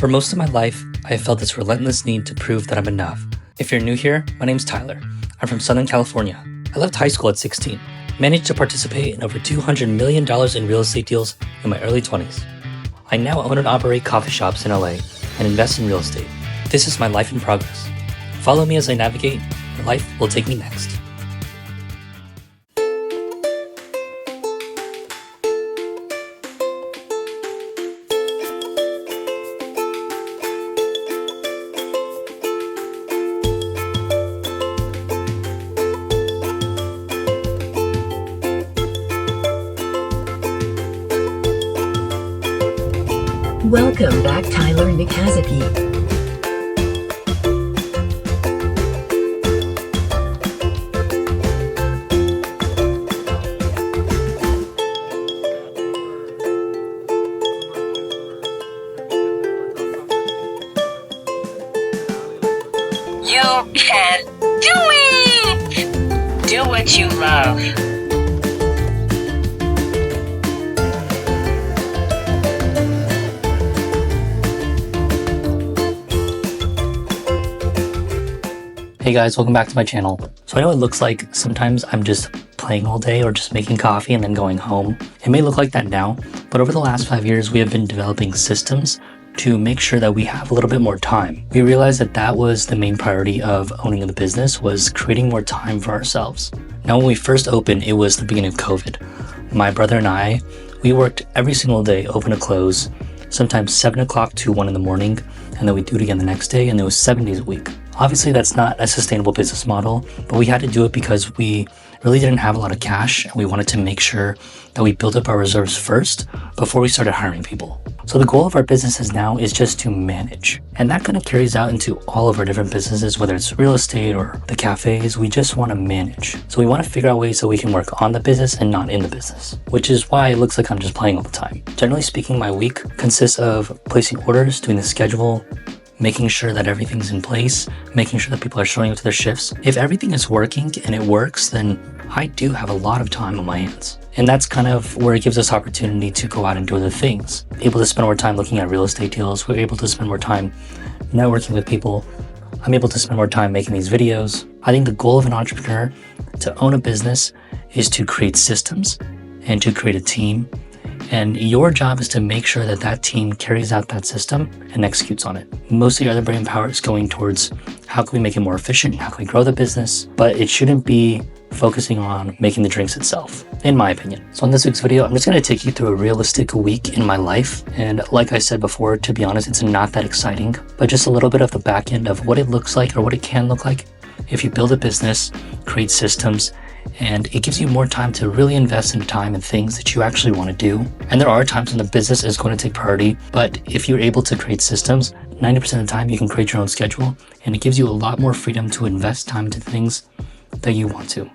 For most of my life, I have felt this relentless need to prove that I'm enough. If you're new here, my name's Tyler. I'm from Southern California. I left high school at 16, managed to participate in over $200 million in real estate deals in my early 20s. I now own and operate coffee shops in LA and invest in real estate. This is my life in progress. Follow me as I navigate where life will take me next. Welcome back, Tyler Nikazaki. You can do it! Do what you love. Hey guys, welcome back to my channel. So I know it looks like sometimes I'm just playing all day or just making coffee and then going home. It may look like that now, but over the last 5 years, we have been developing systems to make sure that we have a little bit more time. We realized that that was the main priority of owning the business, was creating more time for ourselves. Now, when we first opened, it was the beginning of COVID. My brother and I, we worked every single day, open to close, sometimes 7 o'clock to 1 in the morning, and then we'd do it again the next day, and it was 7 days a week. Obviously, that's not a sustainable business model, but we had to do it because we really didn't have a lot of cash, and we wanted to make sure that we built up our reserves first before we started hiring people. So the goal of our businesses now is just to manage. And that kind of carries out into all of our different businesses, whether it's real estate or the cafes. We just want to manage. So we want to figure out ways so we can work on the business and not in the business, which is why it looks like I'm just playing all the time. Generally speaking, my week consists of placing orders, doing the schedule, making sure that everything's in place, making sure that people are showing up to their shifts. If everything is working and it works, then I do have a lot of time on my hands. And that's kind of where it gives us opportunity to go out and do other things. Able to spend more time looking at real estate deals. We're able to spend more time networking with people. I'm able to spend more time making these videos. I think the goal of an entrepreneur to own a business is to create systems and to create a team. And your job is to make sure that that team carries out that system and executes on it. Most of your other brain power is going towards how can we make it more efficient? How can we grow the business? But it shouldn't be focusing on making the drinks itself, in my opinion. So in this week's video, I'm just going to take you through a realistic week in my life. And like I said before, to be honest, it's not that exciting, but just a little bit of the back end of what it looks like or what it can look like if you build a business, create systems, and it gives you more time to really invest in time and things that you actually want to do. And there are times when the business is going to take priority, but if you're able to create systems, 90% of the time you can create your own schedule, and it gives you a lot more freedom to invest time into things that you want to.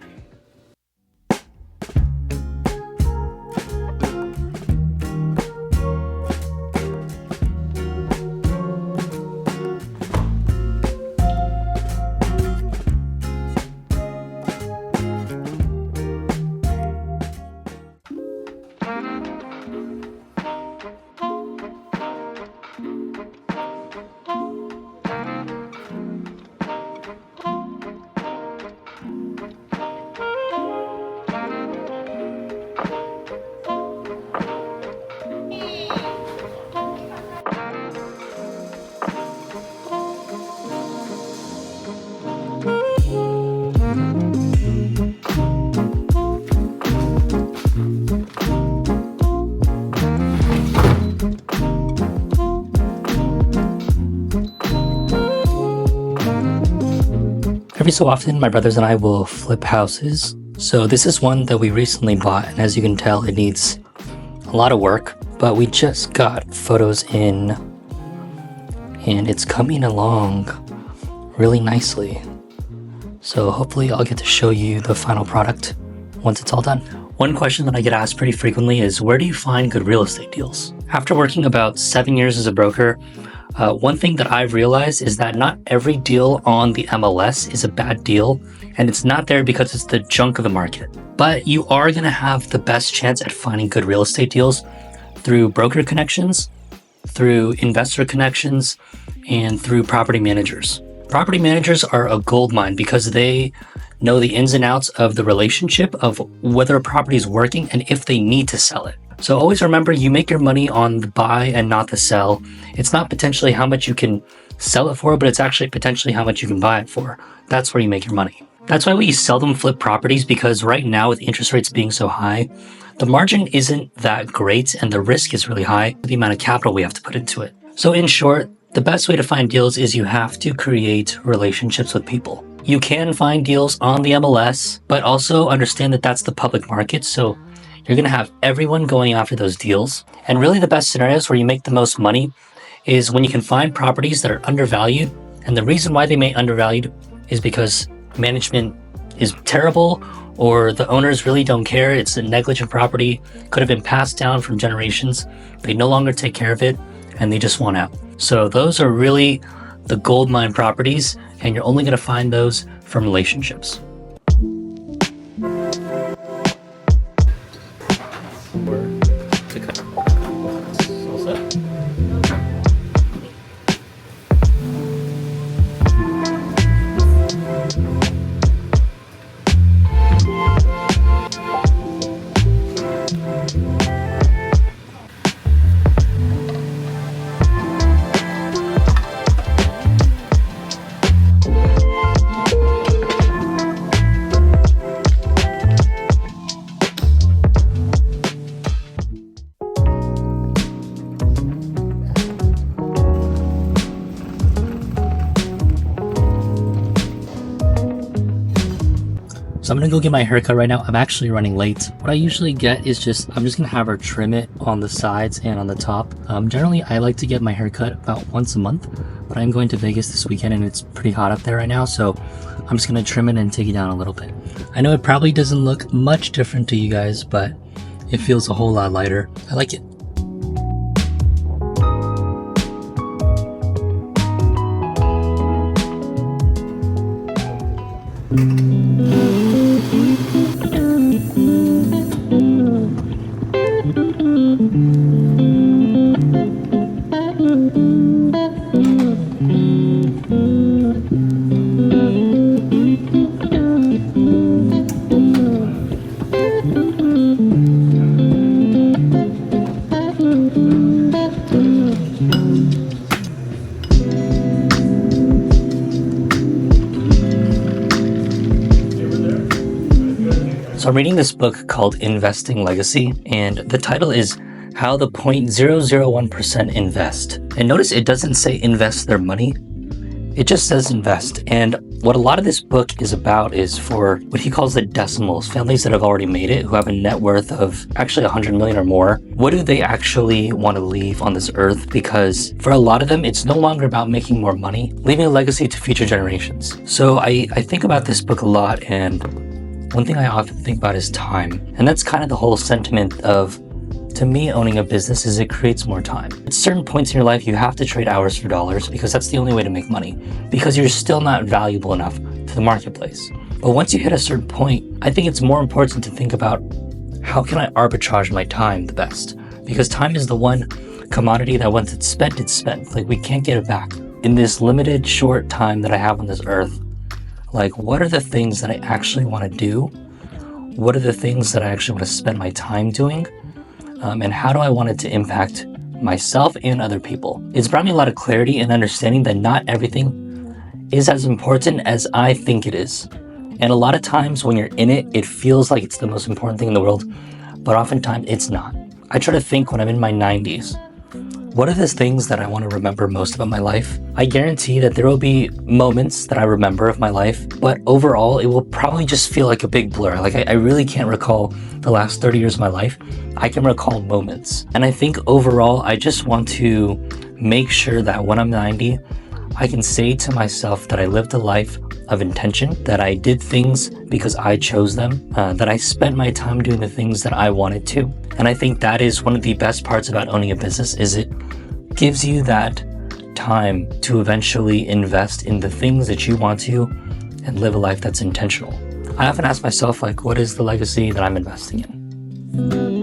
Every so often, my brothers and I will flip houses. So this is one that we recently bought, and as you can tell, it needs a lot of work, but we just got photos in, and it's coming along really nicely. So hopefully I'll get to show you the final product once it's all done. One question that I get asked pretty frequently is, where do you find good real estate deals? After working about 7 years as a broker, one thing that I've realized is that not every deal on the MLS is a bad deal, and it's not there because it's the junk of the market. But you are going to have the best chance at finding good real estate deals through broker connections through investor connections, and through property managers. Property managers are a gold mine because they know the ins and outs of the relationship of whether a property is working and if they need to sell it. So always remember, you make your money on the buy and not the sell. It's not potentially how much you can sell it for, but it's actually potentially how much you can buy it for. That's where you make your money. That's why we seldom flip properties, because right now with interest rates being so high, the margin isn't that great and the risk is really high, the amount of capital we have to put into it. So in short, the best way to find deals is you have to create relationships with people. You can find deals on the MLS, but also understand that that's the public market. So you're going to have everyone going after those deals. And really the best scenarios where you make the most money is when you can find properties that are undervalued. And the reason why they may be undervalued is because management is terrible, or the owners really don't care. It's a negligent property, could have been passed down from generations. They no longer take care of it and they just want out. So those are really the gold mine properties, and you're only going to find those from relationships. So I'm gonna go get my haircut right now. I'm actually running late. What I usually get is I'm just gonna have her trim it on the sides and on the top. Generally, I like to get my haircut about once a month, but I'm going to Vegas this weekend and it's pretty hot up there right now. So I'm just gonna trim it and take it down a little bit. I know it probably doesn't look much different to you guys, but it feels a whole lot lighter. I like it. So I'm reading this book called Investing Legacy, and the title is How the 0.001% Invest. And notice it doesn't say invest their money, it just says invest. And what a lot of this book is about is for what he calls the decimals, families that have already made it, who have a net worth of actually 100 million or more. What do they actually want to leave on this earth? Because for a lot of them, it's no longer about making more money, leaving a legacy to future generations. So I think about this book a lot, and one thing I often think about is time. And that's kind of the whole sentiment of, to me, owning a business is it creates more time. At certain points in your life, you have to trade hours for dollars because that's the only way to make money, because you're still not valuable enough to the marketplace. But once you hit a certain point, I think it's more important to think about, how can I arbitrage my time the best? Because time is the one commodity that once it's spent. Like, we can't get it back. In this limited short time that I have on this earth, like, what are the things that I actually want to do? What are the things that I actually want to spend my time doing? And how do I want it to impact myself and other people? It's brought me a lot of clarity and understanding that not everything is as important as I think it is. And a lot of times when you're in it, it feels like it's the most important thing in the world, but oftentimes it's not. I try to think when I'm in my 90s, what are the things that I want to remember most about my life? I guarantee that there will be moments that I remember of my life, but overall, it will probably just feel like a big blur. Like, I really can't recall the last 30 years of my life. I can recall moments. And I think overall, I just want to make sure that when I'm 90, I can say to myself that I lived a life of intention, that I did things because I chose them, that I spent my time doing the things that I wanted to. And I think that is one of the best parts about owning a business, is it gives you that time to eventually invest in the things that you want to and live a life that's intentional. I often ask myself, like, what is the legacy that I'm investing in?